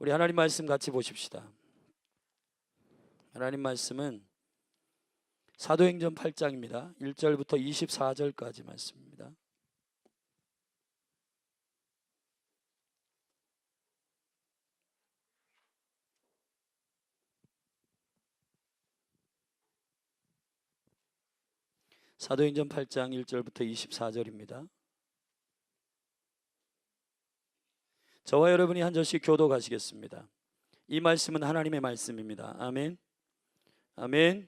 우리 하나님 말씀 같이 보십시다. 하나님 말씀은 사도행전 8장입니다. 1절부터 24절까지 말씀입니다. 사도행전 8장 1절부터 24절입니다. 저와 여러분이 한 절씩 교독하시겠습니다. 이 말씀은 하나님의 말씀입니다. 아멘. 아멘.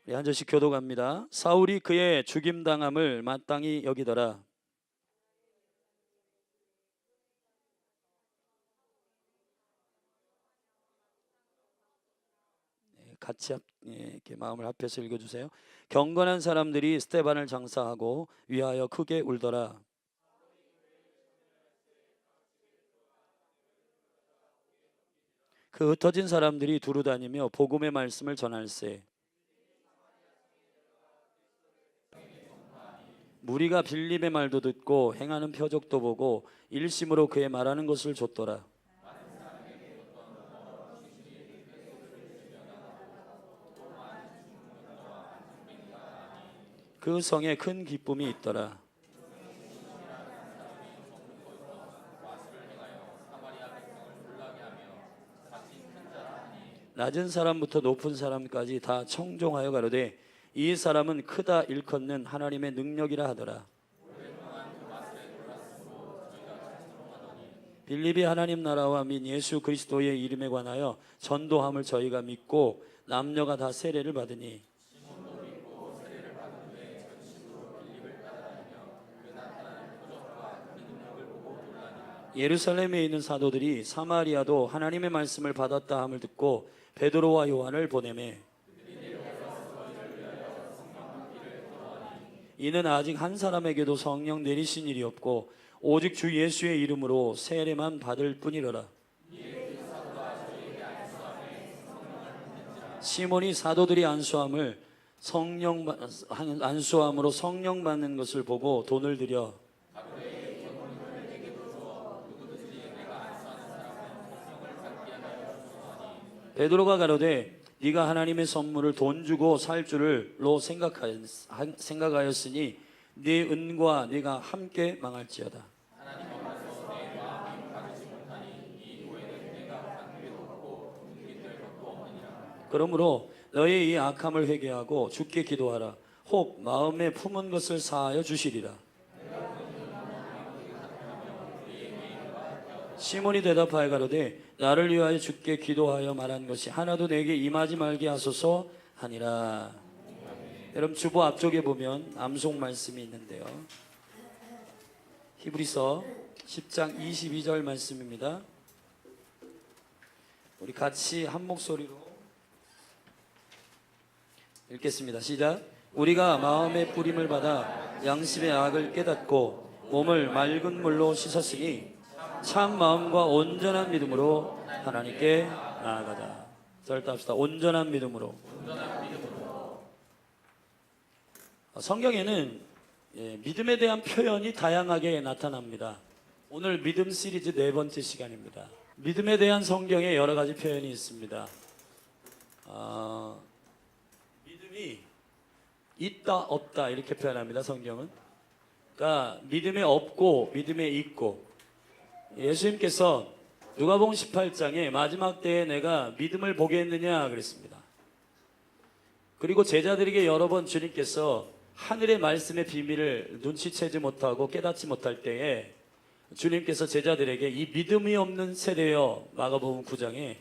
우리 한 절씩 교독합니다. 사울이 그의 죽임당함을 마땅히 여기더라. 같이 이렇게 마음을 합해서 읽어주세요. 경건한 사람들이 스데반을 장사하고 위하여 크게 울더라. 그 흩어진 사람들이 두루 다니며 복음의 말씀을 전할세. 무리가 빌립의 말도 듣고 행하는 표적도 보고 일심으로 그의 말하는 것을 좇더라. 그 성에 큰 기쁨이 있더라. 낮은 사람부터 높은 사람까지 다 청종하여 가로되 이 사람은 크다 일컫는 하나님의 능력이라 하더라. 빌립이 하나님 나라와 및 예수 그리스도의 이름에 관하여 전도함을 저희가 믿고 남녀가 다 세례를 받으니 예루살렘에 있는 사도들이 사마리아도 하나님의 말씀을 받았다 함을 듣고 베드로와 요한을 보내매 이는 아직 한 사람에게도 성령 내리신 일이 없고 오직 주 예수의 이름으로 세례만 받을 뿐이로라. 시몬이 사도들이 안수함을 안수함으로 성령 받는 것을 보고 돈을 들여 베드로가 가로되 네가 하나님의 선물을 돈 주고 살 줄로 생각하였으니 네 은과 네가 함께 망할지어다. 그러므로 너의 이 악함을 회개하고 주께 기도하라. 혹 마음에 품은 것을 사하여 주시리라. 시몬이 대답하여 가로되 나를 위하여 주께 기도하여 말한 것이 하나도 내게 임하지 말게 하소서 하니라. 여러분 주보 앞쪽에 보면 암송 말씀이 있는데요. 히브리서 10장 22절 말씀입니다. 우리 같이 한 목소리로 읽겠습니다. 시작. 우리가 마음의 뿌림을 받아 양심의 악을 깨닫고 몸을 맑은 물로 씻었으니 참 마음과 온전한 믿음으로 하나님께 나아가자. 절답시다. 온전한 믿음으로. 성경에는 믿음에 대한 표현이 다양하게 나타납니다. 오늘 믿음 시리즈 4번째 시간입니다. 믿음에 대한 성경에 여러 가지 표현이 있습니다. 믿음이 있다 없다 이렇게 표현합니다. 성경은. 그러니까 믿음에 없고 믿음에 있고, 예수님께서 누가복음 18장에 마지막 때에 내가 믿음을 보겠느냐 그랬습니다. 그리고 제자들에게 여러 번 주님께서 하늘의 말씀의 비밀을 눈치채지 못하고 깨닫지 못할 때에 주님께서 제자들에게 이 믿음이 없는 세대여, 마가복음 9장에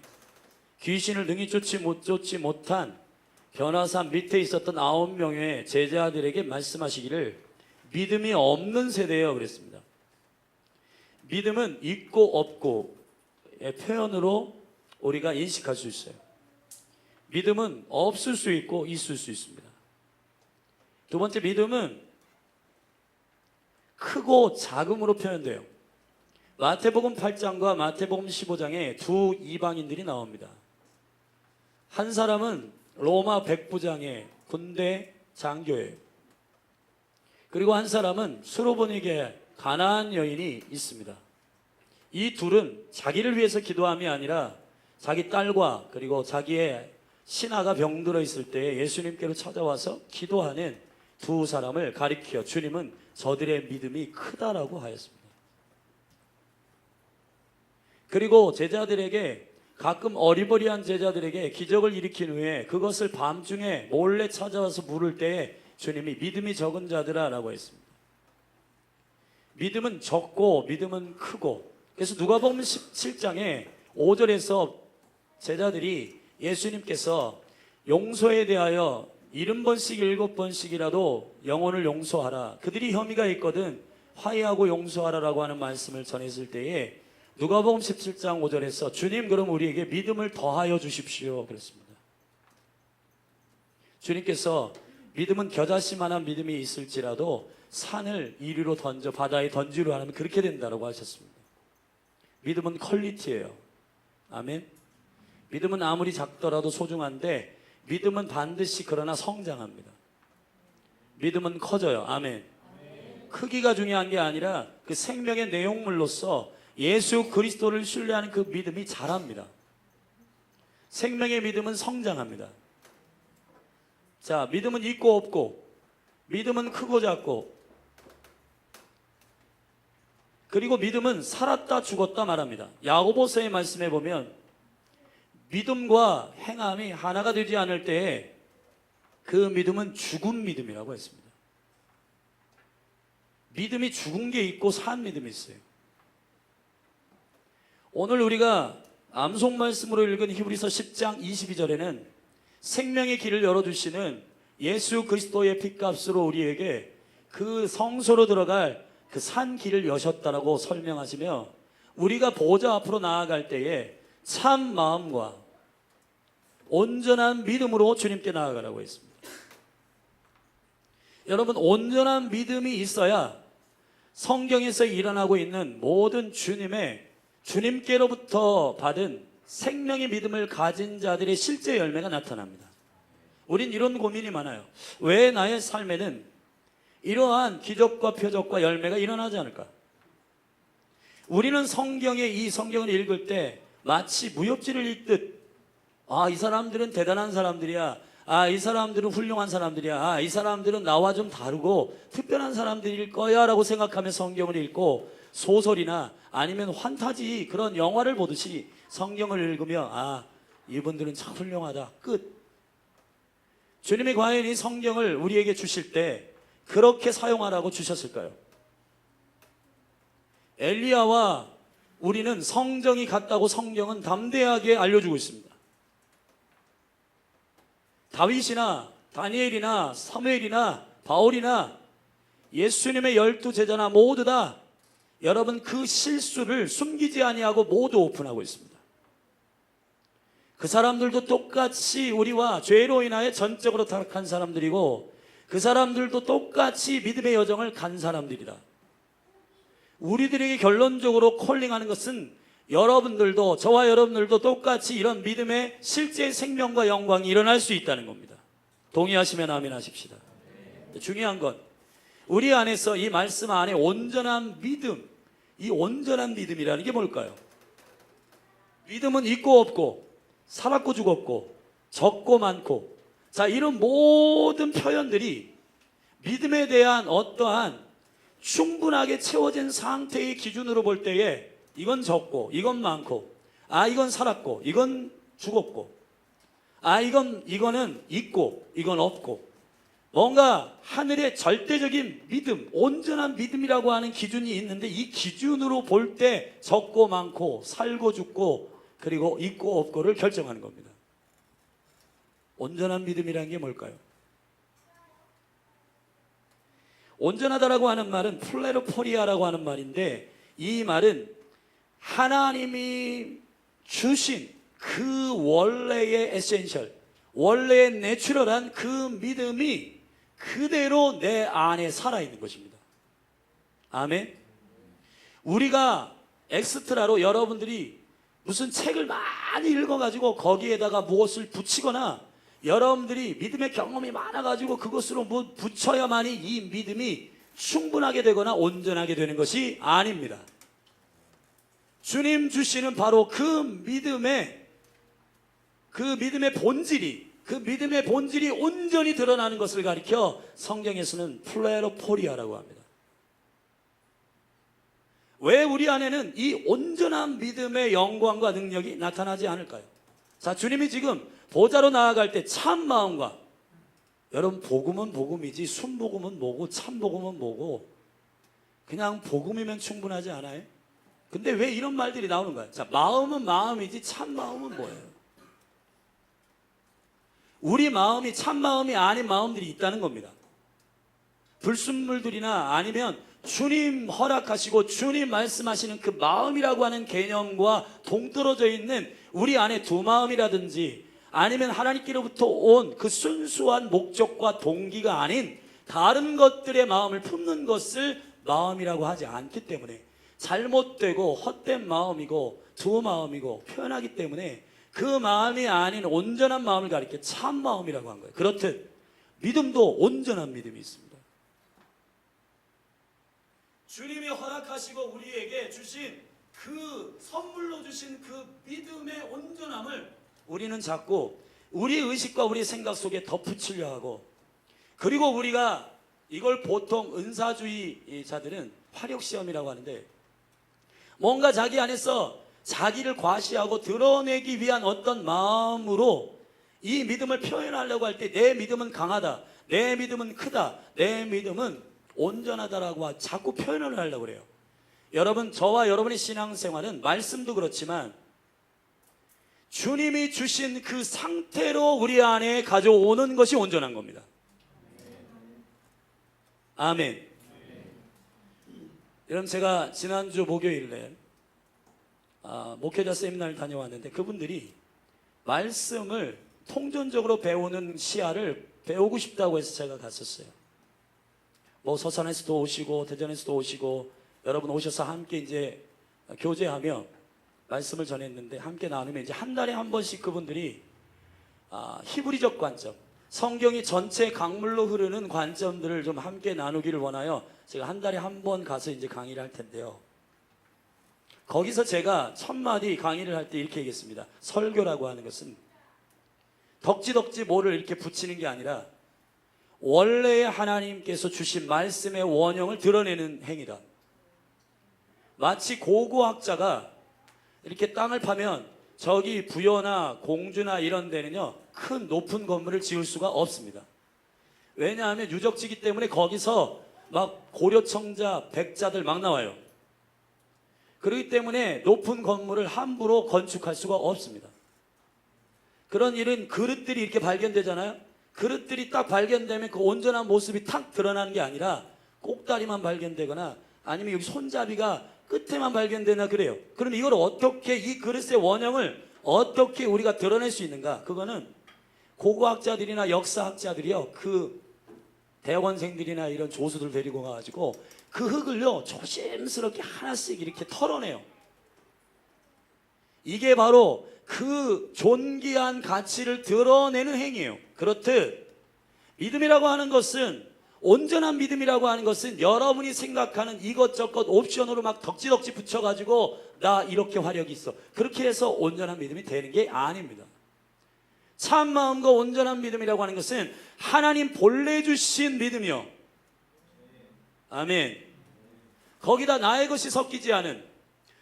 귀신을 능히 쫓지 못한 변화산 밑에 있었던 9명의 제자들에게 말씀하시기를 믿음이 없는 세대여 그랬습니다. 믿음은 있고 없고의 표현으로 우리가 인식할 수 있어요. 믿음은 없을 수 있고 있을 수 있습니다. 두 번째, 믿음은 크고 작음으로 표현돼요. 마태복음 8장과 마태복음 15장에 두 이방인들이 나옵니다. 한 사람은 로마 백부장의 군대 장교예요. 그리고 한 사람은 수로보니게 가나안 여인이 있습니다. 이 둘은 자기를 위해서 기도함이 아니라 자기 딸과 그리고 자기의 신하가 병들어 있을 때 예수님께로 찾아와서 기도하는 두 사람을 가리켜 주님은 저들의 믿음이 크다라고 하였습니다. 그리고 제자들에게 가끔 어리버리한 제자들에게 기적을 일으킨 후에 그것을 밤중에 몰래 찾아와서 물을 때에 주님이 믿음이 적은 자들아 라고 했습니다. 믿음은 적고 믿음은 크고, 그래서 누가복음 17장에 5절에서 제자들이 예수님께서 용서에 대하여 70번씩 7번씩이라도 영혼을 용서하라, 그들이 혐의가 있거든 화해하고 용서하라라고 하는 말씀을 전했을 때에 누가복음 17장 5절에서 주님 그럼 우리에게 믿음을 더하여 주십시오 그랬습니다. 주님께서 믿음은 겨자씨만한 믿음이 있을지라도 산을 이리로 던져 바다에 던지로 하면 그렇게 된다고 하셨습니다. 믿음은 퀄리티예요. 아멘. 믿음은 아무리 작더라도 소중한데 믿음은 반드시 그러나 성장합니다. 믿음은 커져요. 아멘. 크기가 중요한 게 아니라 그 생명의 내용물로서 예수 그리스도를 신뢰하는 그 믿음이 자랍니다. 생명의 믿음은 성장합니다. 자, 믿음은 있고 없고, 믿음은 크고 작고, 그리고 믿음은 살았다 죽었다 말합니다. 야고보서의 말씀에 보면 믿음과 행함이 하나가 되지 않을 때에 그 믿음은 죽은 믿음이라고 했습니다. 믿음이 죽은 게 있고 산 믿음이 있어요. 오늘 우리가 암송 말씀으로 읽은 히브리서 10장 22절에는 생명의 길을 열어주시는 예수 그리스도의 핏값으로 우리에게 그 성소로 들어갈 그 산 길을 여셨다라고 설명하시며, 우리가 보좌 앞으로 나아갈 때에 참 마음과 온전한 믿음으로 주님께 나아가라고 했습니다. 여러분, 온전한 믿음이 있어야 성경에서 일어나고 있는 모든 주님께로부터 받은 생명의 믿음을 가진 자들의 실제 열매가 나타납니다. 우린 이런 고민이 많아요. 왜 나의 삶에는 이러한 기적과 표적과 열매가 일어나지 않을까? 우리는 이 성경을 읽을 때 마치 무협지를 읽듯, 이 사람들은 대단한 사람들이야, 이 사람들은 훌륭한 사람들이야, 이 사람들은 나와 좀 다르고 특별한 사람들일 거야 라고 생각하며 성경을 읽고, 소설이나 아니면 환타지 그런 영화를 보듯이 성경을 읽으며 이분들은 참 훌륭하다, 끝. 주님이 과연 이 성경을 우리에게 주실 때 그렇게 사용하라고 주셨을까요? 엘리야와 우리는 성정이 같다고 성경은 담대하게 알려주고 있습니다. 다윗이나 다니엘이나 사무엘이나 바울이나 예수님의 12제자나 모두 다 여러분 그 실수를 숨기지 아니하고 모두 오픈하고 있습니다. 그 사람들도 똑같이 우리와 죄로 인하여 전적으로 타락한 사람들이고, 그 사람들도 똑같이 믿음의 여정을 간 사람들이다. 우리들에게 결론적으로 콜링하는 것은 여러분들도, 저와 여러분들도 똑같이 이런 믿음의 실제 생명과 영광이 일어날 수 있다는 겁니다. 동의하시면 아멘 하십시다. 중요한 건 우리 안에서 이 말씀 안에 온전한 믿음, 이 온전한 믿음이라는 게 뭘까요? 믿음은 있고 없고, 살았고 죽었고, 적고 많고, 자, 이런 모든 표현들이 믿음에 대한 어떠한 충분하게 채워진 상태의 기준으로 볼 때에 이건 적고, 이건 많고, 이건 살았고, 이건 죽었고, 이거는 있고, 이건 없고, 뭔가 하늘의 절대적인 믿음, 온전한 믿음이라고 하는 기준이 있는데, 이 기준으로 볼 때 적고 많고, 살고 죽고, 그리고 있고 없고를 결정하는 겁니다. 온전한 믿음이라는 게 뭘까요? 온전하다라고 하는 말은 플레로포리아라고 하는 말인데, 이 말은 하나님이 주신 그 원래의 에센셜, 원래의 내추럴한 그 믿음이 그대로 내 안에 살아있는 것입니다. 아멘. 우리가 엑스트라로 여러분들이 무슨 책을 많이 읽어가지고 거기에다가 무엇을 붙이거나, 여러분들이 믿음의 경험이 많아가지고 그것으로 뭐 붙여야만이 이 믿음이 충분하게 되거나 온전하게 되는 것이 아닙니다. 주님 주시는 바로 그 믿음의 본질이 온전히 드러나는 것을 가리켜 성경에서는 플레로포리아라고 합니다. 왜 우리 안에는 이 온전한 믿음의 영광과 능력이 나타나지 않을까요? 자, 주님이 지금 보좌로 나아갈 때 참 마음과, 여러분 복음은 복음이지 순복음은 뭐고 참복음은 뭐고, 그냥 복음이면 충분하지 않아요? 근데 왜 이런 말들이 나오는 거예요? 자, 마음은 마음이지 참 마음은 뭐예요? 우리 마음이 참 마음이 아닌 마음들이 있다는 겁니다. 불순물들이나 아니면 주님 허락하시고 주님 말씀하시는 그 마음이라고 하는 개념과 동떨어져 있는 우리 안에 두 마음이라든지, 아니면 하나님께로부터 온 그 순수한 목적과 동기가 아닌 다른 것들의 마음을 품는 것을 마음이라고 하지 않기 때문에, 잘못되고 헛된 마음이고 두 마음이고 표현하기 때문에 그 마음이 아닌 온전한 마음을 가리켜 참 마음이라고 한 거예요. 그렇듯 믿음도 온전한 믿음이 있습니다. 주님이 허락하시고 우리에게 주신 그 선물로 주신 그 믿음의 온전함을 우리는 자꾸 우리 의식과 우리 생각 속에 덧붙이려 하고, 그리고 우리가 이걸 보통 은사주의자들은 화력시험이라고 하는데, 뭔가 자기 안에서 자기를 과시하고 드러내기 위한 어떤 마음으로 이 믿음을 표현하려고 할 때 내 믿음은 강하다, 내 믿음은 크다, 내 믿음은 온전하다라고 자꾸 표현을 하려고 그래요. 여러분, 저와 여러분의 신앙생활은 말씀도 그렇지만 주님이 주신 그 상태로 우리 안에 가져오는 것이 온전한 겁니다. 아멘. 여러분, 제가 지난주 목요일에 목회자 세미나를 다녀왔는데, 그분들이 말씀을 통전적으로 배우는 시야를 배우고 싶다고 해서 제가 갔었어요. 뭐 서산에서도 오시고 대전에서도 오시고 여러분 오셔서 함께 이제 교제하며 말씀을 전했는데, 함께 나누면 이제 한 달에 한 번씩 그분들이 히브리적 관점, 성경이 전체 강물로 흐르는 관점들을 좀 함께 나누기를 원하여 제가 한 달에 한 번 가서 이제 강의를 할 텐데요. 거기서 제가 첫 마디 강의를 할 때 이렇게 얘기했습니다. 설교라고 하는 것은 덕지덕지 뭐를 이렇게 붙이는 게 아니라 원래의 하나님께서 주신 말씀의 원형을 드러내는 행위다. 마치 고고학자가 이렇게 땅을 파면 저기 부여나 공주나 이런 데는요, 큰 높은 건물을 지을 수가 없습니다. 왜냐하면 유적지기 때문에 거기서 막 고려청자, 백자들 막 나와요. 그렇기 때문에 높은 건물을 함부로 건축할 수가 없습니다. 그런 일은 그릇들이 이렇게 발견되잖아요. 그릇들이 딱 발견되면 그 온전한 모습이 탁 드러나는 게 아니라 꼭다리만 발견되거나 아니면 여기 손잡이가 끝에만 발견되나 그래요. 그럼 이걸 어떻게, 이 그릇의 원형을 어떻게 우리가 드러낼 수 있는가? 그거는 고고학자들이나 역사학자들이요, 그 대학원생들이나 이런 조수들 데리고 가가지고 그 흙을요 조심스럽게 하나씩 이렇게 털어내요. 이게 바로 그 존귀한 가치를 드러내는 행위예요. 그렇듯 믿음이라고 하는 것은, 온전한 믿음이라고 하는 것은 여러분이 생각하는 이것저것 옵션으로 막 덕지덕지 붙여가지고 나 이렇게 화력이 있어, 그렇게 해서 온전한 믿음이 되는 게 아닙니다. 참 마음과 온전한 믿음이라고 하는 것은 하나님 본래 주신 믿음이요. 아멘. 거기다 나의 것이 섞이지 않은,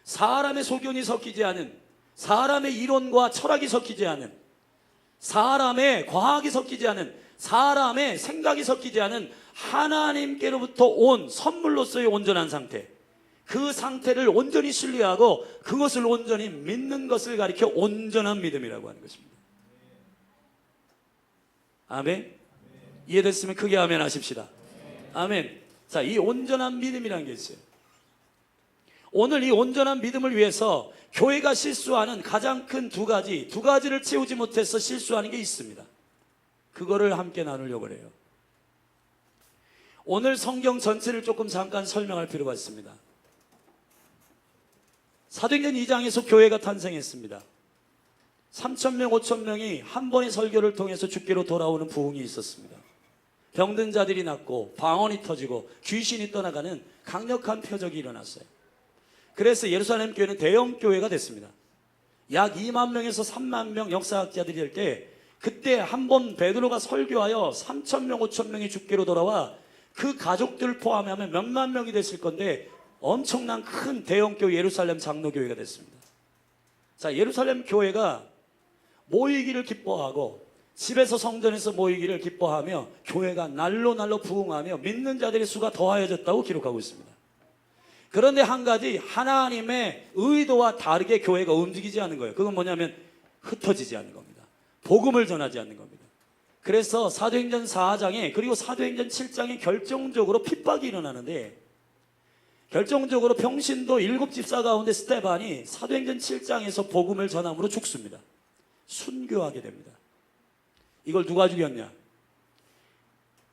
사람의 소견이 섞이지 않은, 사람의 이론과 철학이 섞이지 않은, 사람의 과학이 섞이지 않은, 사람의 생각이 섞이지 않은 하나님께로부터 온 선물로서의 온전한 상태, 그 상태를 온전히 신뢰하고 그것을 온전히 믿는 것을 가리켜 온전한 믿음이라고 하는 것입니다. 아멘. 이해됐으면 크게 아멘 하십시다. 아멘. 자, 이 온전한 믿음이라는 게 있어요. 오늘 이 온전한 믿음을 위해서 교회가 실수하는 가장 큰 두 가지를 채우지 못해서 실수하는 게 있습니다. 그거를 함께 나누려고 해요. 오늘 성경 전체를 조금 잠깐 설명할 필요가 있습니다. 사도행전 2장에서 교회가 탄생했습니다. 3,000명, 5,000명이 한 번의 설교를 통해서 주께로 돌아오는 부흥이 있었습니다. 병든 자들이 낫고 방언이 터지고 귀신이 떠나가는 강력한 표적이 일어났어요. 그래서 예루살렘 교회는 대형 교회가 됐습니다. 약 2만 명에서 3만 명 역사학자들이 될 때, 그때 한 번 베드로가 설교하여 3천 명, 5천 명이 죽게로 돌아와 그 가족들 포함하면 몇만 명이 됐을 건데 엄청난 큰 대형 교회 예루살렘 장로교회가 됐습니다. 자, 예루살렘 교회가 모이기를 기뻐하고 집에서 성전에서 모이기를 기뻐하며 교회가 날로 날로 부흥하며 믿는 자들의 수가 더하여졌다고 기록하고 있습니다. 그런데 한 가지, 하나님의 의도와 다르게 교회가 움직이지 않는 거예요. 그건 뭐냐면 흩어지지 않는 겁니다. 복음을 전하지 않는 겁니다. 그래서 사도행전 4장에 그리고 사도행전 7장에 결정적으로 핍박이 일어나는데, 결정적으로 평신도 7집사 가운데 스데반이 사도행전 7장에서 복음을 전함으로 죽습니다. 순교하게 됩니다. 이걸 누가 죽였냐?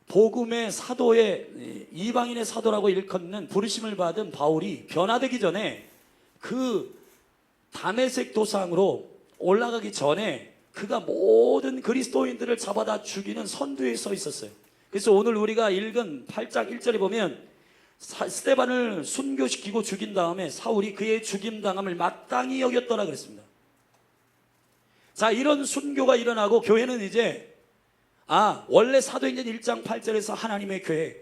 복음의 사도의, 이방인의 사도라고 일컫는 부르심을 받은 바울이 변화되기 전에 그 다메섹 도상으로 올라가기 전에 그가 모든 그리스도인들을 잡아다 죽이는 선두에 서 있었어요. 그래서 오늘 우리가 읽은 8장 1절에 보면 스데반을 순교시키고 죽인 다음에 사울이 그의 죽임당함을 마땅히 여겼더라 그랬습니다. 자, 이런 순교가 일어나고 교회는 이제 원래 사도행전 1장 8절에서 하나님의 교회,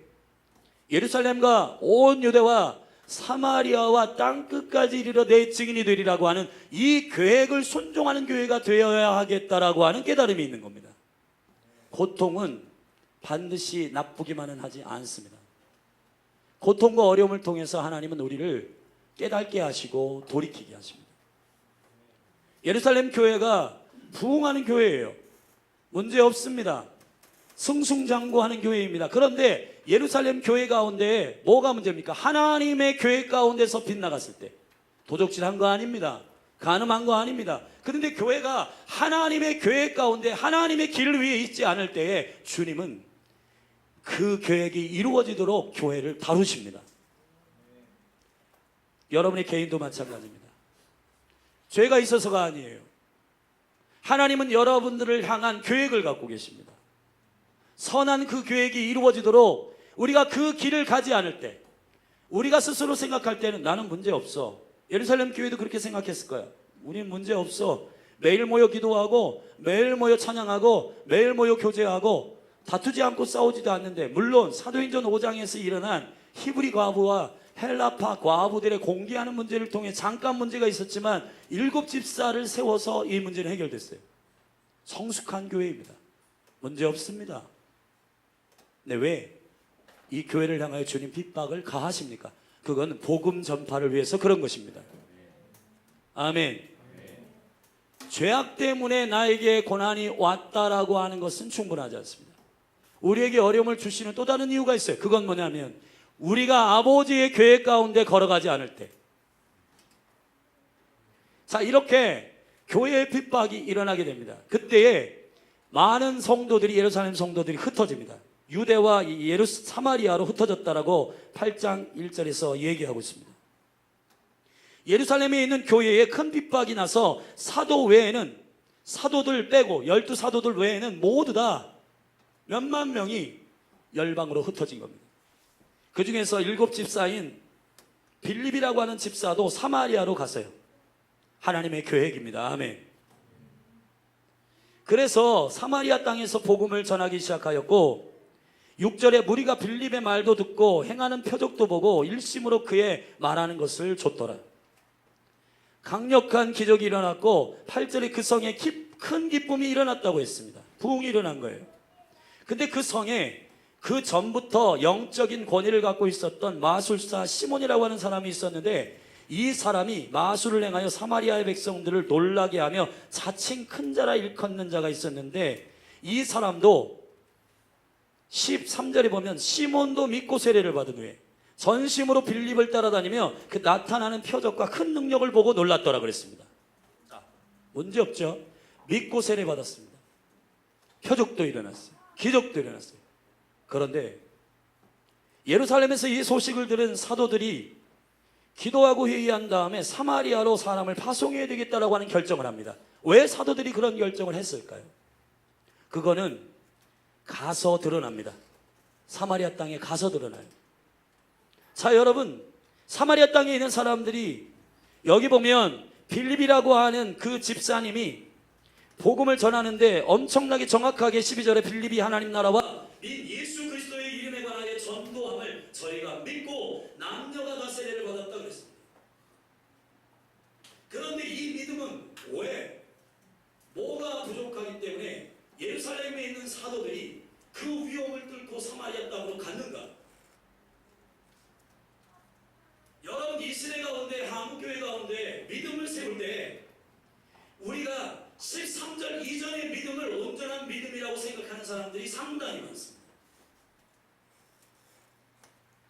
예루살렘과 온 유대와 사마리아와 땅끝까지 이르러 내 증인이 되리라고 하는 이 계획을 순종하는 교회가 되어야 하겠다라고 하는 깨달음이 있는 겁니다. 고통은 반드시 나쁘기만은 하지 않습니다. 고통과 어려움을 통해서 하나님은 우리를 깨닫게 하시고 돌이키게 하십니다. 예루살렘 교회가 부흥하는 교회예요. 문제 없습니다. 승승장구하는 교회입니다. 그런데 예루살렘 교회 가운데 뭐가 문제입니까? 하나님의 교회 가운데서 빗나갔을 때 도적질한 거 아닙니다. 간음한 거 아닙니다. 그런데 교회가 하나님의 교회 가운데 하나님의 길 위에 있지 않을 때에 주님은 그 계획이 이루어지도록 교회를 다루십니다. 여러분의 개인도 마찬가지입니다. 죄가 있어서가 아니에요. 하나님은 여러분들을 향한 계획을 갖고 계십니다. 선한 그 계획이 이루어지도록 우리가 그 길을 가지 않을 때, 우리가 스스로 생각할 때는 나는 문제 없어. 예루살렘 교회도 그렇게 생각했을 거야. 우린 문제 없어. 매일 모여 기도하고 매일 모여 찬양하고 매일 모여 교제하고 다투지 않고 싸우지도 않는데, 물론 사도행전 5장에서 일어난 히브리 과부와 헬라파 과부들의 공개하는 문제를 통해 잠깐 문제가 있었지만 7집사를 세워서 이 문제는 해결됐어요. 성숙한 교회입니다. 문제 없습니다. 네, 왜 이 교회를 향하여 주님 핍박을 가하십니까? 그건 복음 전파를 위해서 그런 것입니다. 아멘. 죄악 때문에 나에게 고난이 왔다라고 하는 것은 충분하지 않습니다. 우리에게 어려움을 주시는 또 다른 이유가 있어요. 그건 뭐냐면 우리가 아버지의 계획 가운데 걸어가지 않을 때. 자, 이렇게 교회의 핍박이 일어나게 됩니다. 그때에 많은 성도들이, 예루살렘 성도들이 흩어집니다. 유대와 사마리아로 흩어졌다라고 8장 1절에서 얘기하고 있습니다. 예루살렘에 있는 교회에 큰 핍박이 나서 사도 외에는, 사도들 빼고 12사도들 외에는 모두 다 몇만 명이 열방으로 흩어진 겁니다. 그 중에서 7집사인 빌립이라고 하는 집사도 사마리아로 갔어요. 하나님의 계획입니다. 아멘. 그래서 사마리아 땅에서 복음을 전하기 시작하였고, 6절에 무리가 빌립의 말도 듣고 행하는 표적도 보고 일심으로 그의 말하는 것을 좇더라. 강력한 기적이 일어났고 8절에 그 성에 큰 기쁨이 일어났다고 했습니다. 부흥이 일어난 거예요. 근데 그 성에 그 전부터 영적인 권위를 갖고 있었던 마술사 시몬이라고 하는 사람이 있었는데, 이 사람이 마술을 행하여 사마리아의 백성들을 놀라게 하며 자칭 큰 자라 일컫는 자가 있었는데, 이 사람도 13절에 보면 시몬도 믿고 세례를 받은 후에 전심으로 빌립을 따라다니며 그 나타나는 표적과 큰 능력을 보고 놀랐더라 그랬습니다. 문제 없죠? 믿고 세례 받았습니다. 표적도 일어났어요. 기적도 일어났어요. 그런데 예루살렘에서 이 소식을 들은 사도들이 기도하고 회의한 다음에 사마리아로 사람을 파송해야 되겠다라고 하는 결정을 합니다. 왜 사도들이 그런 결정을 했을까요? 그거는 가서 드러납니다. 사마리아 땅에 가서 드러나요. 자, 여러분, 사마리아 땅에 있는 사람들이 여기 보면 빌립이라고 하는 그 집사님이 복음을 전하는데 엄청나게 정확하게 12절에 빌립이 하나님 나라와 민 예수 그리스도의 이름에 관하여 전도함을 저희가 믿고 남녀가 다 세례를 받았다 그랬습니다. 그런데 이 믿음은 왜? 뭐가 부족하기 때문에 예루살렘에 있는 사도들이 그 위험을 뚫고 사마리아 땅으로 갔는가? 여러분, 이 시대 가운데, 한국교회 가운데 믿음을 세울 때 우리가 13절 이전의 믿음을 온전한 믿음이라고 생각하는 사람들이 상당히 많습니다.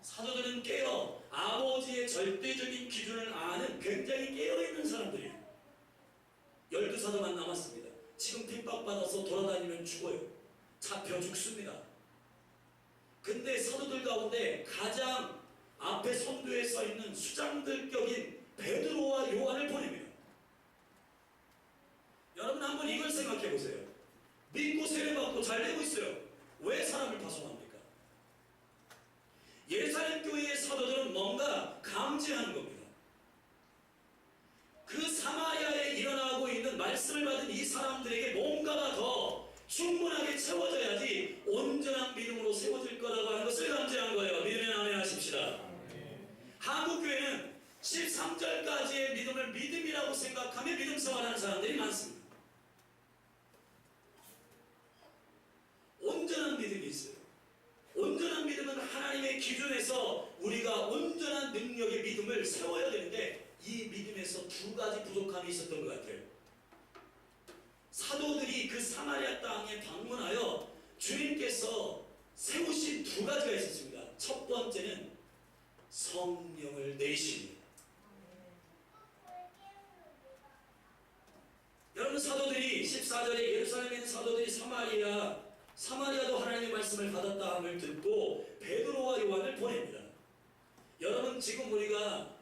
사도들은 깨어 아버지의 절대적인 기준을 아는 굉장히 깨어있는 사람들이에요. 12사도만 남았습니다. 지금 핍박받아서 돌아다니면 죽어요. 잡혀 죽습니다. 근데 사도들 가운데 가장 앞에 선두에 서 있는 수장들격인 베드로와 요한을 보냅니다. 여러분, 한번 이걸 생각해 보세요. 믿고 세례받고 잘 되고 있어요. 왜 사람을 파송합니까? 예루살렘 교회의 사도들은 뭔가 감지하는 겁니다. 그 사마리아에 일어나고 있는 말씀을 받은 이 사람들에게 뭔가가 더 충분하게 채워져야지 온전한 믿음으로 세워질 거라고 하는 것을 감지한 거예요. 믿으면 아멘 하십시다. 한국교회는 13절까지의 믿음을 믿음이라고 생각하며 믿음 생활하는 사람들이 많습니다. 온전한 믿음이 있어요. 온전한 믿음은 하나님의 기준에서 우리가 온전한 능력의 믿음을 세워야 되는데 이 믿음에서 두 가지 부족함이 있었던 것 같아요. 사도들이 그 사마리아 땅에 방문하여 주님께서 세우신 두 가지가 있었습니다. 첫 번째는 성령을 내리십니다. 여러분, 사도들이 14절에 예루살렘에 있는 사도들이 사마리아도 하나님의 말씀을 받았다 함을 듣고 베드로와 요한을 보냅니다. 여러분, 지금 우리가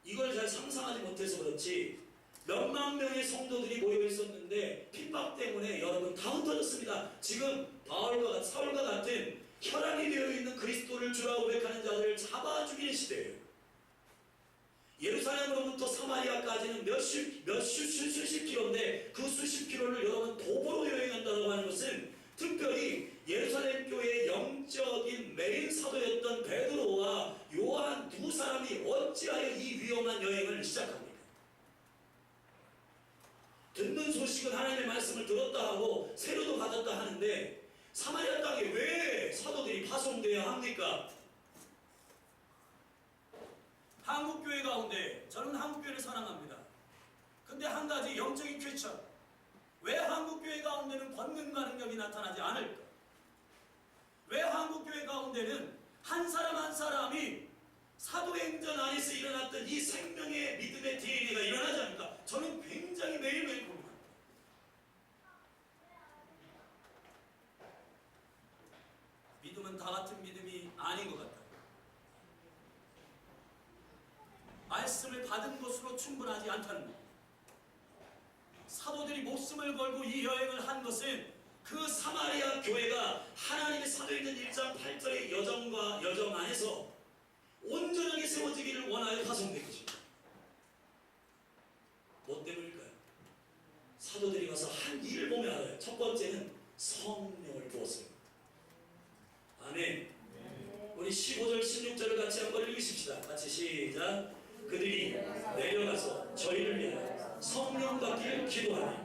이걸 잘 상상하지 못해서 그렇지 몇만 명의 성도들이 모여 있었는데 핍박 때문에 여러분 다 흩어졌습니다. 지금 사울과 같은 혈안이 되어 있는 그리스도를 주라고 고백하는 자들을 잡아 죽이는 시대예요. 예루살렘으로부터 사마리아까지는 수십 킬로인데 그 수십 킬로를 여러분 도보로 여행한다고 하는 것은 특별히 예루살렘 교회의 영적인 메인 사도였던 베드로와 요한 두 사람이 어찌하여 이 위험한 여행을 시작합니까? 듣는 소식은 하나님의 말씀을 들었다 하고 세례도 받았다 하는데 사마리아 땅에 왜 사도들이 파송되어야 합니까? 한국교회 가운데 저는 한국교회를 사랑합니다. 근데 한 가지 영적인 퀘스천, 왜 한국교회 가운데는 권능과 능력이 나타나지 않을까? 왜 한국교회 가운데는 한 사람 한 사람이 사도행전 안에서 일어났던 이 생명의 믿음의 DNA가 일어나지 않을까? 저는 굉장히 매일매일 고민합니다. 믿음은 다 같은 믿음이 아닌 것 같아요. 말씀을 받은 것으로 충분하지 않다는 것. 사도들이 목숨을 걸고 이 여행을 한 것은 그 사마리아 교회가 하나님의 사도행전 1장 8절의 여정 안에서 온전하게 세워지기를 원하여 파송된 것입니다. 뭐 때문일까요? 사도들이 가서 한 일을 보면 알아요. 첫 번째는 성령을 부었습니다. 아멘. 우리 15절 16절을 같이 한번 읽으십시다. 같이 시작. 그들이 내려가서 저희를 위하여 성령 받기를 기도하니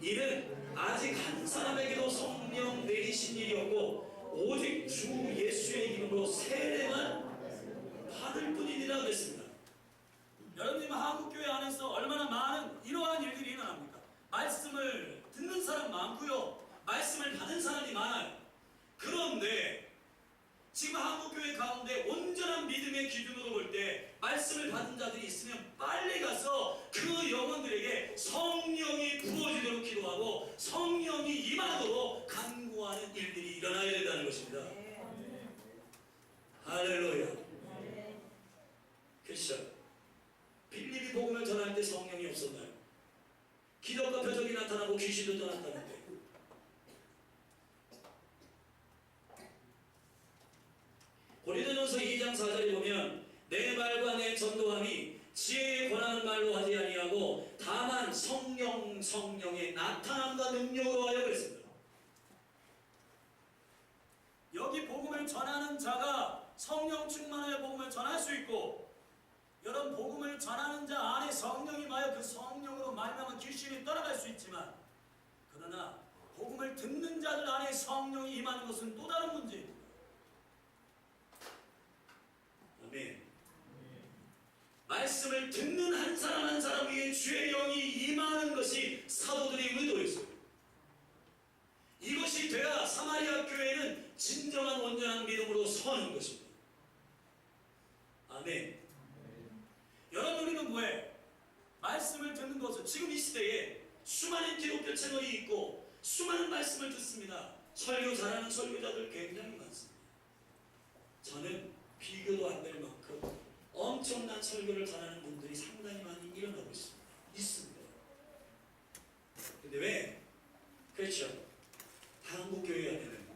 이는 아직 한 사람에게도 성령 내리신 일이 없고 오직 주 예수의 이름으로 세례만 받을 뿐이니라 그랬습니다. 여러분님, 한국교회 안에서 얼마나 많은 이러한 일들이 일어납니까? 말씀을 듣는 사람 많고요, 말씀을 받은 사람이 많아요. 그런데 지금 한국교회 가운데 온전한 믿음의 기준으로 볼 때 말씀을 받은 자들이 있으면 빨리 가서 그 영혼들에게 성령이 부어지도록 기도하고 성령이 임하도록 간구하는 일들이 일어나야 된다는 것입니다. 할렐루야. 크리스천, 빌립이 복음을 전할 때 성령이 없었나요? 기적과 표적이 나타나고 귀신도 떠났다는데 고린도전서 2장 4절에 보면 내 말과 내 전도함이 지혜에 권하는 말로 하지 아니하고 다만 성령의 나타남과 능력으로 하여 그랬습니다. 여기 복음을 전하는 자가 성령 충만하여 복음을 전할 수 있고, 여러분 복음을 전하는 자 안에 성령이 임하여 그 성령으로 말미암아 귀신이 떠나갈 수 있지만, 그러나 복음을 듣는 자들 안에 성령이 임하는 것은 또 다른 문제입니다. 아멘. 말씀을 듣는 한 사람 한 사람 위에 주의 영이 임하는 것이 사도들의 의도였어요. 이것이 돼야 사마리아 교회는 진정한 온전한 믿음으로 서는 것입니다. 아멘. 여러분, 우리는 뭐해? 말씀을 듣는 것은 지금 이 시대에 수많은 기독교 채널이 있고 수많은 말씀을 듣습니다. 설교 잘하는 설교자들 굉장히 많습니다. 저는 비교도 안 될 만큼 엄청난 설교를 잘하는 분들이 상당히 많이 일어나고 있습니다. 근데 왜? 그렇죠. 한국교회 안에는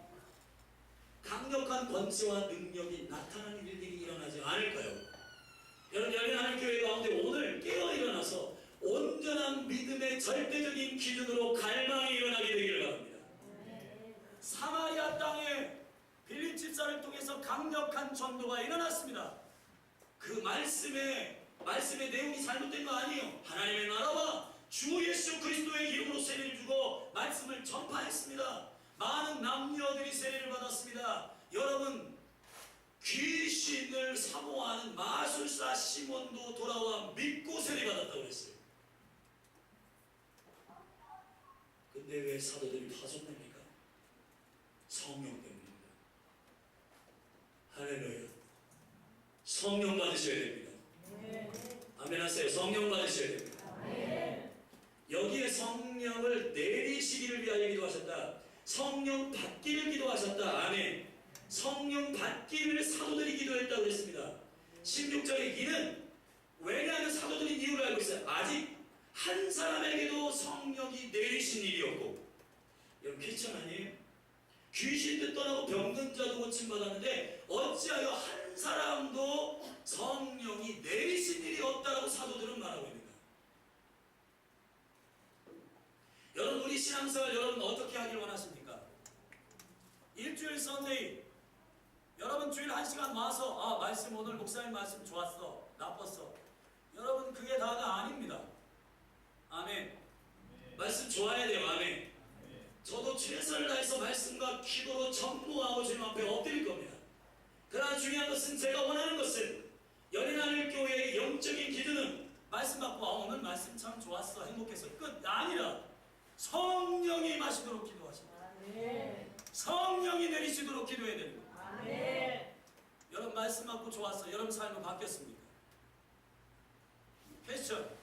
강력한 권세와 능력이 나타나는 일들이 일어나지 않을까요? 여러분, 열린 하나님교회 가운데 오늘 깨어 일어나서 온전한 믿음의 절대적인 기준으로 갈망이 일어나게 되기를 바랍니다. 사마리아 땅에 빌립 집사를 통해서 강력한 전도가 일어났습니다. 그 말씀의 내용이 잘못된 거 아니에요. 하나님의 나라와 주 예수 그리스도의 이름으로 세례를 주고 말씀을 전파했습니다. 많은 남녀들이 세례를 받았습니다. 여러분, 귀신을 사모하는 마술사 시몬도 돌아와 믿고 세례받았다고 했어요. 근데 왜 사도들이 파손됩니까? 성령 때문입니다. 할렐루야. 성령 받으셔야 됩니다. 아멘 하세요. 성령 받으셔야 됩니다. 여기에 성령을 내리시기를 위하여 기도하셨다. 성령 받기를 기도하셨다. 아멘. 성령 받기를 사도들이 기도했다고 했습니다. 16절의 이는, 왜냐하면 사도들이 이유를 알고 있어요. 아직 한 사람에게도 성령이 내리신 일이었고. 여러분, 귀천 아니에요? 귀신도 떠나고 병든 자도 고침받았는데 어찌하여 한 사람도 성령이 내리신 일이 없다라고 사도들은 말하고 있는가? 여러분, 우리 신앙생활 여러분 어떻게 하길 원하십니까? 일주일 선데이, 여러분 주일 1시간 와서 말씀 오늘 목사님 말씀 좋았어, 나빴어. 여러분, 그게 다가 아닙니다. 아멘. 말씀 좋아야 돼요. 아멘. 저도 최선을 다해서 말씀과 기도로 전무하고 주님 앞에 엎드릴 겁니다. 그러나 중요한 것은, 제가 원하는 것은 열린하늘교회의 영적인 기준은 말씀 받고 오늘 말씀 참 좋았어, 행복했어, 끝 아니라 성령이 임하시도록 기도하십니다. 성령이 내리시도록 기도해야 됩니다. 여러분, 말씀 받고 좋았어, 여러분 삶은 바뀌었습니까? 퀘스천.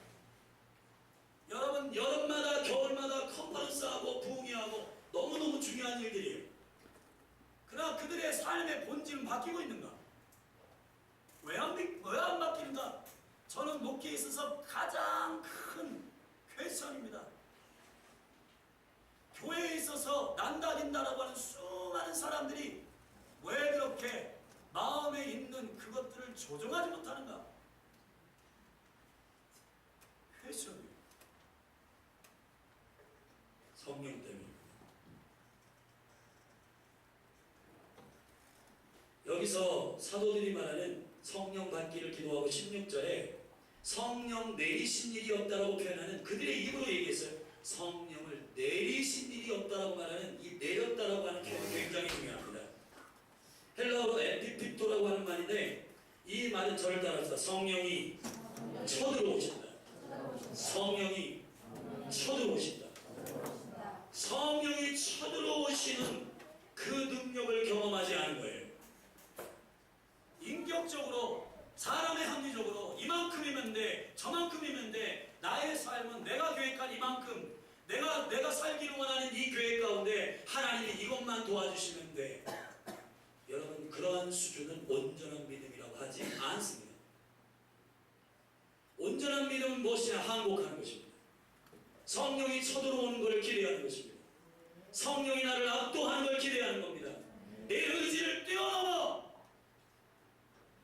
여러분, 여름마다 겨울마다 컨퍼런스하고 부흥회하고 너무너무 중요한 일들이에요. 그러나 그들의 삶의 본질은 바뀌고 있는가? 왜 안 바뀌는가? 저는 목회에 있어서 가장 큰 퀘스천입니다. 교회에 있어서 난다긴다라고 하는 수많은 사람들이 왜 그렇게 마음에 있는 그것들을 조정하지 못하는가? 퀘스천이에요. 성령 때문입니다. 여기서 사도들이 말하는 성령 받기를 기도하고 16절에 성령 내리신 일이 없다라고 표현하는, 그들의 입으로 얘기했어요. 성령을 내리신 일이 없다라고 말하는 이 내렸다라고 하는 표현이 굉장히 중요합니다. 헬라어로 에피피토라고 하는 말인데, 이 말은 저를 따라서 성령이 쳐들어오신다. 성령이 쳐들어오신다. 성령이 쳐들어오시는 그 능력을 경험하지 않은 거예요. 인격적으로, 사람의 합리적으로 이만큼이면 돼, 저만큼이면 돼, 나의 삶은 내가 계획한 이만큼, 내가 살기를 원하는 이 계획 가운데 하나님이 이것만 도와주시면 돼. 여러분, 그러한 수준은 온전한 믿음이라고 하지 않습니다. 온전한 믿음은 무엇이냐? 항복하는 것입니다. 성령이 쳐들어오는 것을 기대하는 것입니다. 성령이 나를 압도하는 걸 기대하는 겁니다. 내 의지를 뛰어넘어,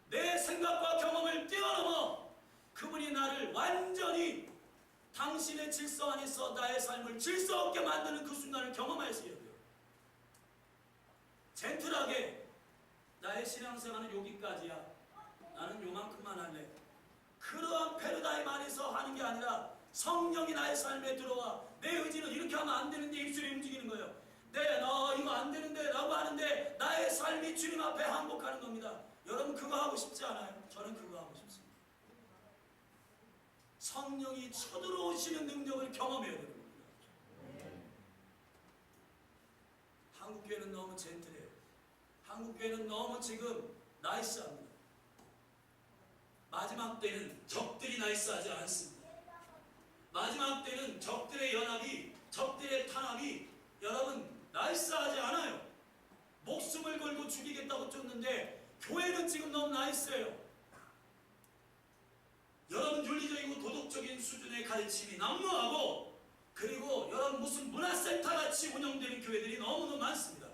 내 생각과 경험을 뛰어넘어 그분이 완전히 당신의 질서 안에서 나의 삶을 질서 없게 만드는 그 순간을 경험하셔야 돼요. 젠틀하게 나의 신앙생활은 여기까지야. 나는 요만큼만 할래. 그러한 패러다임 안에서 하는 게 아니라 성령이 나의 삶에 들어와 내 의지는 이렇게 하면 안 되는데 입술이 움직이는 거예요. 나 이거 안 되는데 라고 하는데 나의 삶이 주님 앞에 항복하는 겁니다. 여러분 그거 하고 싶지 않아요? 저는 그거 하고 싶습니다. 성령이 쳐들어오시는 능력을 경험해야 되는 겁니다. 한국교회는 너무 젠틀해요. 한국교회는 너무 지금 나이스합니다. 마지막 때는 적들이 나이스하지 않습니다. 마지막 때는 적들의 연합이, 적들의 탄압이 여러분 나이스하지 않아요. 목숨을 걸고 죽이겠다고 쫓는데 교회는 지금 너무 나이스해요. 여러분 윤리적이고 도덕적인 수준의 가르침이 난무하고 그리고 여러분 무슨 문화센터 같이 운영되는 교회들이 너무너무 많습니다.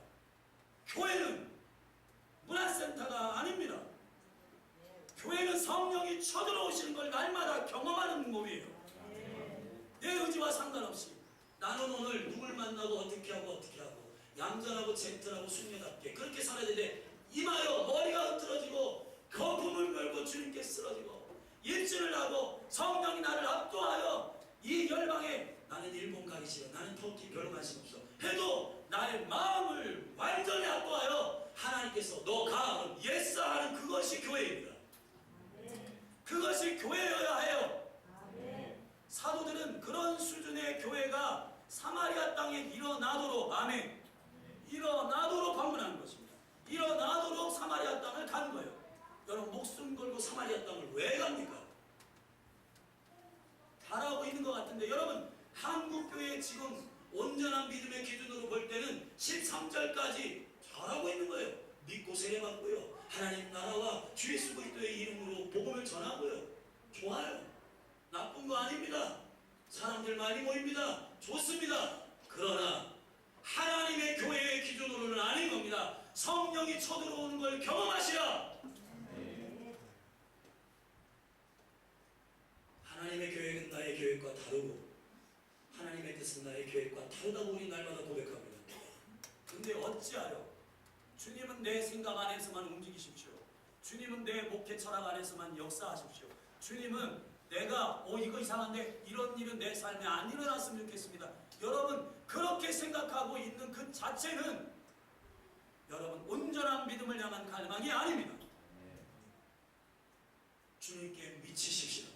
교회는 문화센터가 아닙니다. 교회는 성령이 쳐들어오시는 걸 날마다 경험하는 몸이에요. 내 의지와 상관없이 나는 오늘 누굴 만나고 어떻게 하고 얌전하고 젠틀하고 순녀답게 그렇게 살아야 되는데 임하여 머리가 흐트러지고 거품을 걸고 주님께 쓰러지고 일주를 하고 성령이 나를 압도하여 이 열방에 나는 일본 가기 싫어, 나는 터키 별로 관심 없어 해도 나의 마음을 완전히 압도하여 하나님께서 너 가, 그럼 예스 하는 그것이 교회입니다. 그것이 교회여야 해요. 사도들은 그런 수준의 교회가 사마리아 땅에 일어나도록, 아멘, 일어나도록 방문한 것입니다. 일어나도록 사마리아 땅을 간 거예요. 여러분 목숨 걸고 사마리아 땅을 왜 갑니까? 잘하고 있는 것 같은데 여러분 한국교회 지금 온전한 믿음의 기준으로 볼 때는 13절까지 잘하고 있는 거예요. 믿고 세례받고요, 하나님 나라와 주 예수 그리스도의 이름으로 복음을 전하고요. 좋아요. 나쁜 거 아닙니다. 사람들 많이 모입니다. 좋습니다. 그러나 하나님의 교회의 기준으로는 아닌 겁니다. 성령이 쳐들어오는 걸 경험하시라. 하나님의 계획은 나의 계획과 다르고 하나님의 뜻은 나의 계획과 다르다고 우리 날마다 고백합니다. 근데 어찌하여 주님은 내 생각 안에서만 움직이십시오. 주님은 내 목회 철학 안에서만 역사하십시오. 주님은 내가 이거 이상한데 이런 일은 내 삶에 안 일어났으면 좋겠습니다. 여러분 그렇게 생각하고 있는 그 자체는 여러분 온전한 믿음을 향한 갈망이 아닙니다. 주님께 미치십시오.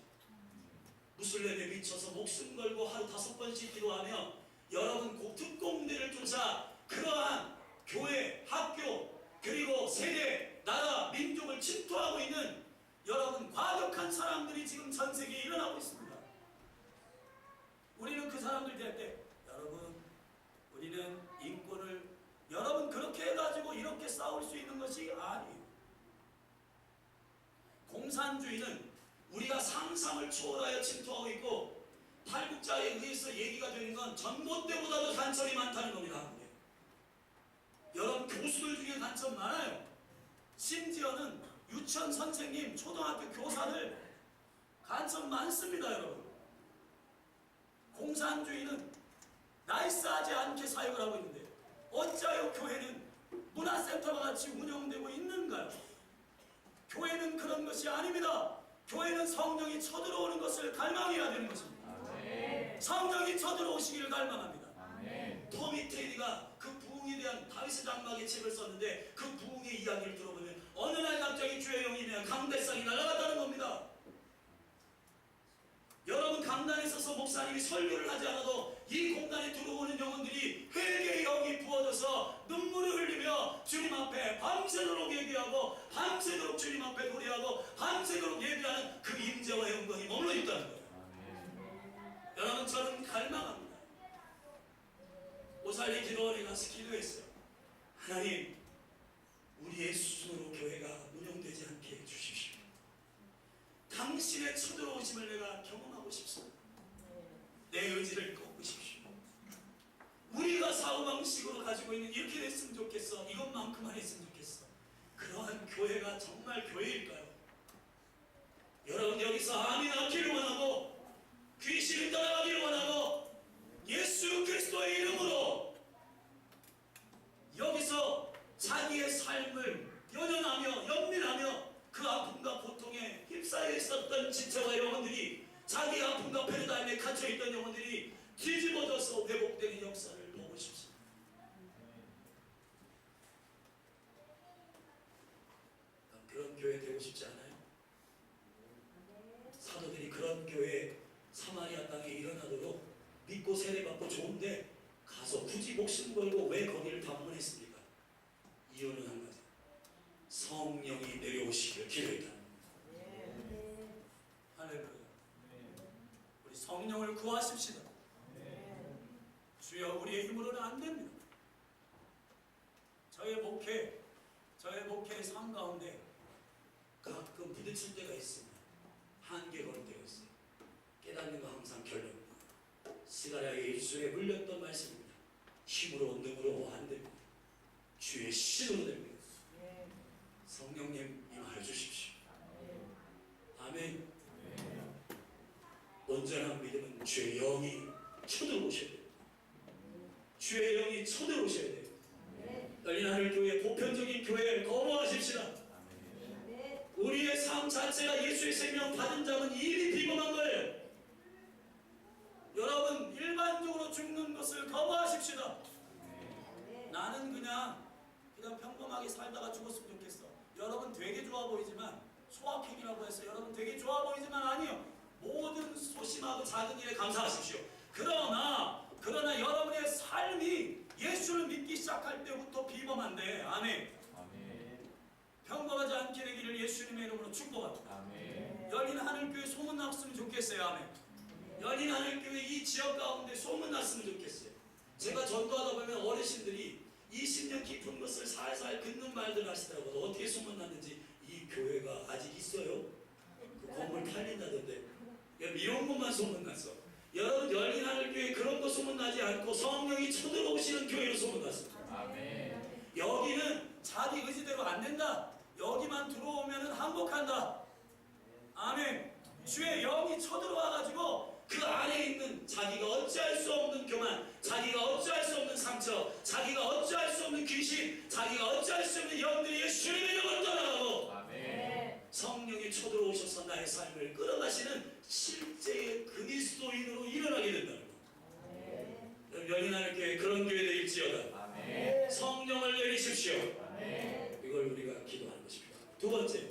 무슬림에 미쳐서 목숨 걸고 하루 5번씩 기도하며 여러분 특공대를 쫓아 그러한 교회, 학교, 그리고 세대, 나라, 민족을 침투하고 있는 여러분 과격한 사람들이 지금 전 세계에 일어나고 있습니다. 우리는 그 사람들 될 때 여러분 우리는 인권을 여러분 그렇게 해가지고 이렇게 싸울 수 있는 것이 아니에요. 공산주의는 우리가 상상을 초월하여 침투하고 있고 탈북자에 의해서 얘기가 되는 건 전봇대보다도 간첩이 많다는 겁니다. 여러분 교수들 중에 간첩 많아요. 심지어는 유치원 선생님, 초등학교 교사들 간첩 많습니다. 여러분 공산주의는 나이스하지 않게 사역을 하고 있는데 어찌하여 교회는 문화센터와 같이 운영되고 있는가요? 교회는 그런 것이 아닙니다. 교회는 성령이 쳐들어오는 것을 갈망해야 되는 것입니다. 성령이 쳐들어오시기를 갈망합니다. 토미 테리가 그 부흥에 대한 다윗의 장막의 책을 썼는데 그 부흥의 이야기를 들어보면 어느 날 갑자기 주의 영이 임하여 강대상이 날아갔다는 겁니다. 여러분 강단에 서서 목사님이 설교를 하지 않아도 이 공간에 들어오는 영혼들이 회개의 영이 부어져서 눈물을 흘리며 주님 앞에 밤새도록 얘기하고 밤새도록 주님 앞에 노래하고 밤새도록 예배하는 그 임재와 영광이 머물러 있다는 거예요. 여러분 저는 갈망합니다. 오살리 기도원에 가서 기도했어요. 하나님 우리의 수준으로 교회가 운영되지 않게 해주십시오. 당신의 쳐들어오심을 내가 경험하고 싶습니다. 내 의지를 꺾으십시오. 우리가 사고방식으로 가지고 있는 이렇게 됐으면 좋겠어, 이것만큼만 했으면 좋겠어, 그러한 교회가 정말 교회일까요? 여러분 여기 여기서 아멘 하기를 원하고 귀신을 떠나가기를 원하고 예수 그리스도의 이름으로 여기서 자기의 삶을 연연하며 연민하며 그 아픔과 고통에 휩싸여 있었던 지체와 영혼들이 자기 아픔과 패러다임에 갇혀있던 영혼들이 뒤집어져서 회복되는 역사를 보고 싶습니다. 그런 교회 되고 싶지 않아요? 사도들이 그런 교회 사마리아 땅에 일어나도록 믿고 세례받고 좋은데 가서 굳이 목숨 걸고 왜 거기를 방문했습니까? 이유는 한 가지, 성령이 내려오시기를 기도했다. 할렐루야. 우리 성령을 구하십시다. 주여, 우리의 힘으로는 안 됩니다. 저의 목회의 삶 가운데 가끔 부딪힐 때가 있습니다. 한계 걸을 때가 있어요. 깨닫는 거 항상 결론입니다. 스가랴의 입술에 물렸던 말씀입니다. 힘으로 능으로 안 됩니다. 주의 신으로 됩니다. 성령님 임하여 주십시오. 아멘. 온전한 믿음은 주의 영이 쳐들어오셔야 돼요. 주의 영이 쳐들어오셔야 돼요. 열린 하늘교회 보편적인 교회를 거부하십시다. 우리의 삶 자체가 예수의 생명 받은 자는 이미 비범한 거예요. 여러분, 일반적으로 죽는 것을 거부하십시다. 나는 그냥 평범하게 살다가 죽었으면 좋겠어. 여러분 되게 좋아 보이지만, 소확행이라고 해서 여러분 되게 좋아 보이지만 아니요. 모든 소심하고 작은 일에 감사하십시오. 그러나 여러분의 삶이 예수를 믿기 시작할 때부터 비범한데, 아멘. 평범하지 않게 되기를 예수님의 이름으로 축복합니다. 열린 하늘교회 소문났으면 좋겠어요. 아멘. 열린 하늘교회 이 지역 가운데 소문났으면 좋겠어요. 제가 전도하다 보면 어르신들이 20년 깊은 것을 살살 긋는 말들 하시더라고요. 어떻게 소문났는지. 이 교회가 아직 있어요? 그 건물 팔린다던데. 이런 것만 소문났어. 여러분, 열린 하늘교회 그런 거 소문나지 않고 성령이 쳐들어오시는 교회로 소문났습니다. 여기는 자기 의지대로 안 된다. 여기만 들어오면 항복한다. 아멘. 주의 영이 쳐들어와가지고 그 안에 있는 자기가 어찌할 수 없는 교만, 자기가 어찌할 수 없는 상처, 자기가 어찌할 수 없는 귀신, 자기가 어찌할 수 없는 영들이 예수님의 이름으로 떠나가고 성령이 쳐들어오셔서 나의 삶을 끌어가시는 실제의 그리스도인으로 일어나게 된다는 것. 열린 하늘교회 그런 교회 되일지어다. 성령을 내리십시오. 이걸 우리가 기도하는 것입니다. 두 번째,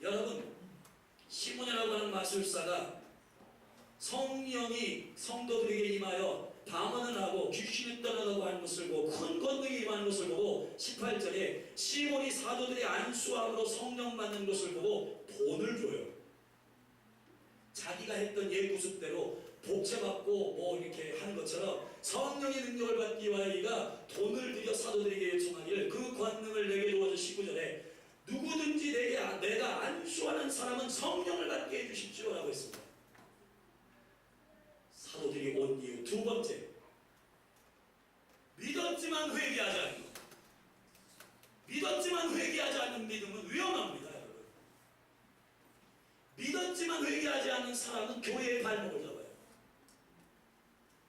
여러분, 시몬이라고 하는 마술사가 성령이 성도들에게 임하여 방언을 하고 귀신이 떠나가고 하는 것을 보고 큰 권능이 임하는 것을 보고 18절에 시몬이 사도들의 안수함으로 성령 받는 것을 보고 돈을 줘요. 자기가 했던 예구습대로 복채받고 뭐 이렇게 하는 것처럼 성령의 능력을 받기 위하여 이가 돈을 들여 사도들에게 요청하기를 그 권능을 내게 주어서 19절에 누구든지 내가 안수하는 사람은 성령을 받게 해주십시오 라고 했습니다. 사도들이 온 이유 두 번째, 믿었지만 회개하지 않는 것. 믿었지만 회개하지 않는 믿음은 위험합니다, 여러분. 믿었지만 회개하지 않는 사람은 교회의 발목을 잡아요.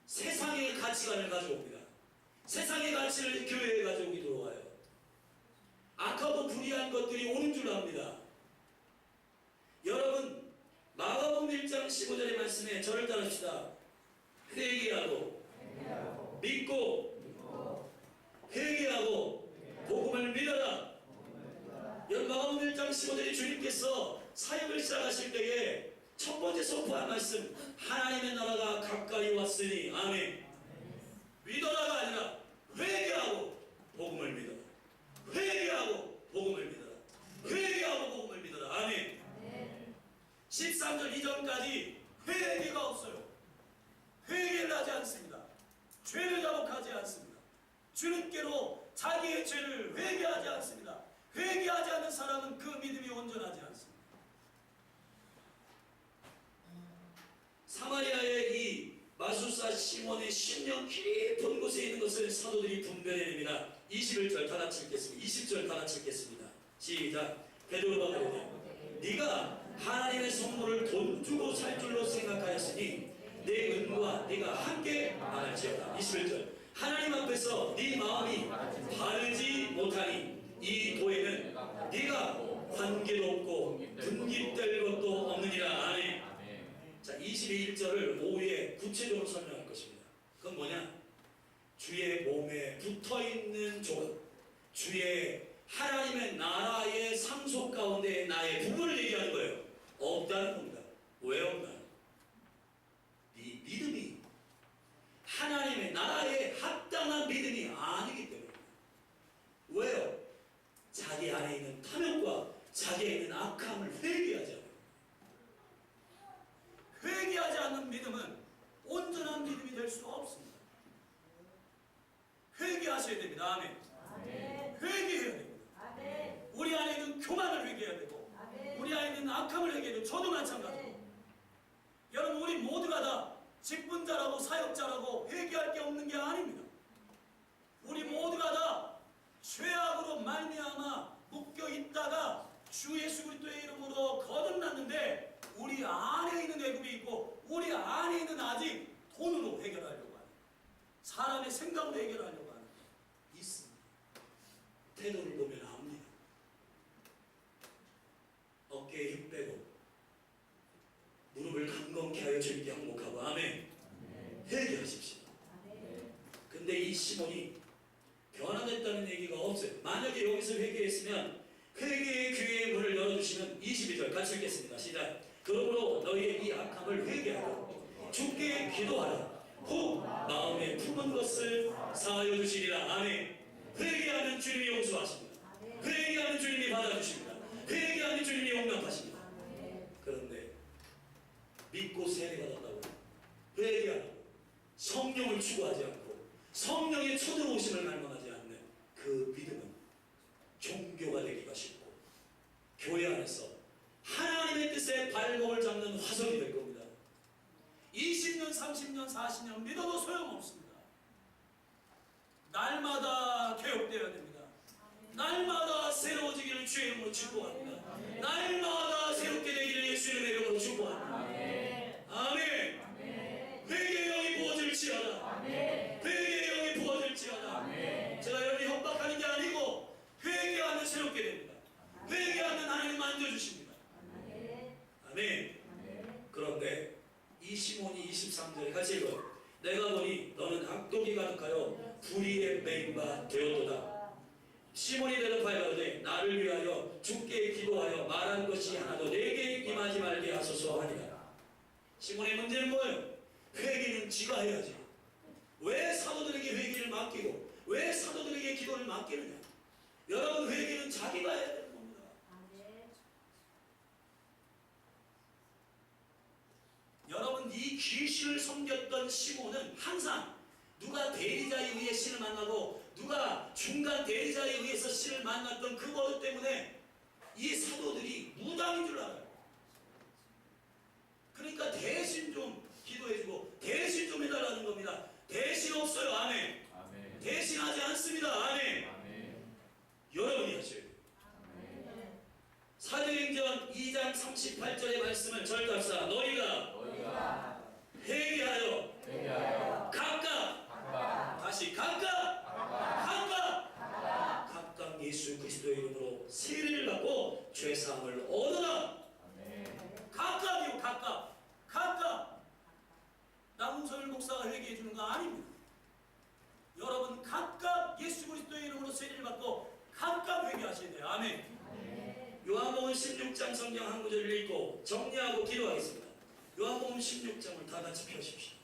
세상의 가치관을 가져옵니다. 세상의 가치를 교회에 가져오기 들어와요. 악하고 불의한 것들이 오는 줄 압니다. 여러분, 마가복음 1장 15절의 말씀에 저를 따릅시다. 회개하고 믿고 회개하고 복음을 믿어라. 여러분, 마가복음 1장 15절에 주님께서 사역을 시작하실 때에 첫 번째 선포한 말씀, 하나님의 나라가 가까이 왔으니 아멘. 믿어라가 아니라 회개하고 복음을 믿어라. 회개하고 복음을 믿어라. 회개하고 복음을 믿어라. 아멘. 13절 이전까지 회개가 없어요. 회개를 하지 않습니다. 죄를 자복하지 않습니다. 주님께로 자기의 죄를 회개하지 않습니다. 회개하지 않는 사람은 그 믿음이 온전하지 않습니다. 사마리아의 이 마술사 시몬의 10년 깊은 곳에 있는 것을 사도들이 분별해냅니다. 21절 다 같이 읽겠습니다. 20절 다 같이 읽겠습니다. 시작. 베드로가 그러되 네가 하나님의 성도 있으니 내 은과 네가 함께 망할지어다. 21절 하나님 앞에서 네 마음이 바르지 못하니 이 도에는 네가 관계도 없고 분깃될 것도 없느니라. 아멘. 자, 22절을 오후에 구체적으로 설명할 것입니다. 그건 뭐냐? 주의 몸에 붙어있는 조각, 주의 하나님의 나라의 상속 가운데 나의 부분을 얘기하는 거예요. 없다는 겁니다. 왜 없나요? 네 믿음이 하나님의 나라에 합당한 믿음이 아니기 때문입니다. 왜요? 자기 안에 있는 탐욕과 자기에 있는 악함을 회개하지 않아요. 회개하지 않는 믿음은 온전한 믿음이 될 수가 없습니다. 회개하셔야 됩니다. 아멘. 회개해야 됩니다. 우리 안에 있는 교만을 회개해야 되고 우리 안에 있는 악함을 회개해야 되고 저도 마찬가지입니다. 여러분 우리 모두가 다 직분자라고 사역자라고 회개할 게 없는 게 아닙니다. 우리 모두가 다 죄악으로 말미암아 묶여 있다가 주 예수 그리스도의 이름으로 거듭났는데 우리 안에 있는 애굽이 있고 우리 안에 있는 아직 돈으로 해결하려고 하는 사람의 생각으로 해결하려고 하는 있습니다. 태도를 보면 압니다. 어깨에 힘 빼고 무릎을 강건케 하여 주님께 항목하고 아멘. 회개하십시오. 근데 이 시몬이 변화됐다는 얘기가 없어요. 만약에 여기서 회개했으면 회개의 귀의 문을 열어주시면 22절 같이 읽겠습니다. 시작. 그러므로 너희의 이 악함을 회개하고 주께 기도하라. 후 마음에 품은 것을 사하여 주시리라. 아멘. 회개하는 주님이 용서하십니다. 회개하는 주님이 받아주십니다. 회개하는 주님이 용납하십니다. 그런데 믿고 세례받았다고 회개하고 성령을 추구하지 않고 성령의 쳐들어오심을 갈망하지 않는 그 믿음은 종교가 되기가 쉽고 교회 안에서 하나님의 뜻에 발목을 잡는 화석이 될 겁니다. 20년, 30년, 40년 믿어도 소용없습니다. 날마다 개혁되어야 됩니다. 날마다 새로워지기를 주의 이름으로 축복합니다. 날마다 새롭게 되기를 예수님의 이름으로 축복합니다. 아멘. 회개의 영이 부어질지어다. 회개의 영이 부어질지어다. 제가 여러분이 협박하는 게 아니고 회개하면 새롭게 됩니다. 회개하면 하나님 만져주십니다. 아멘. 그런데 이 시몬이 23절에 같이 읽어요. 내가 보니 너는 악독이 가득하여 불의에 매인 바 되었도다. 시몬이 대답하여 가로되 나를 위하여 주께 기도하여 말한 것이 하나도 내게 임하지 말게 하소서 하니라. 시몬의 문제는 뭐예요? 회개는 지가 해야지. 왜 사도들에게 회개를 맡기고 왜 사도들에게 기도를 맡기느냐? 여러분 회개는 자기가 해야 되는 겁니다. 여러분 이 귀신을 섬겼던 시몬은 항상 누가 대리자에 의해 신을 만나고 누가 중간 대리자에 의해서 신을 만났던 그 버릇 때문에 이 사도들이 무당인 줄 알아요. 그러니까 대신 좀 기도해주고 대신 좀 해달라는 겁니다. 대신 없어요. 아멘. 대신하지 않습니다. 아멘. 여러분이 하셔야 돼요. 사도행전 2장 38절의 말씀을 절답사 너희가 회개하여 각각 다시 각각 예수 그리스도의 이름으로 세례를 받고 죄사함을 얻어라. 각각이요. 각각 남은설 목사가 회개해 주는 거 아닙니다. 여러분 각각 예수 그리스도의 이름으로 세례를 받고 각각 회개하셔야 돼요. 아멘. 요한복음 16장 성경 한 구절을 읽고 정리하고 기도하겠습니다. 요한복음 16장을 다 같이 펴십시오.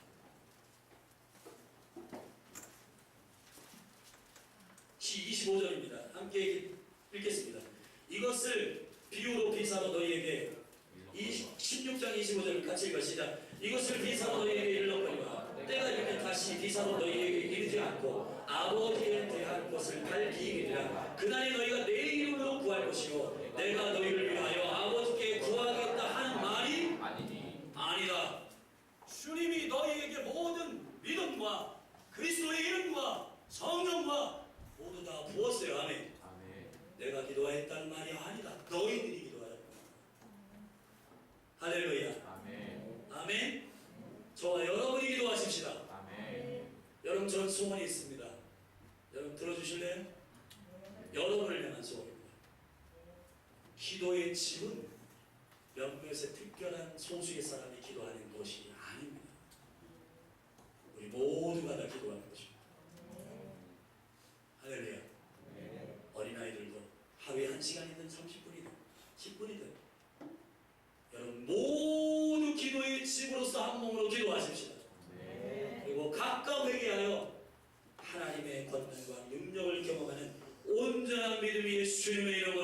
시 25절입니다. 함께 읽겠습니다. 이것을 비유로 비사로 너희에게 16장 25절을 같이 읽으시다. 이것을 비사로 너희에게 일러버리라. 때가 이르면 다시 비사로 너희에게 이르지 않고 아버지에 대한 것을 밝히리라. 그날에 너희가 내 이름으로 구할 것이요 내가 너희를 위하여 아버지께 구하겠다 하는 말이 아니다. 주님이 너희에게 모든 믿음과 그리스도의 이름과 성령과 모두 다 부었어요. 아멘. 내가 기도했다는 말이 아니다. 너희들이 기도하라. 할렐루야. 아멘. 해주실래요? 여러분을 향한 소원입니다. 기도의 집은 몇몇의 특별한 소수의 사람이 기도하는 것이 아닙니다. 우리 모두가 다 기도하는 것입니다. 할렐루야. 어린아이들도 하루에 1시간이든 30분이든 10분이든 여러분 모두 기도의 집으로서 한 몸으로 기도하십시다. 그리고 각각 회개하여 하나님의 권능과 능력을 경험하는 온전한 믿음이 예수님의 이름으로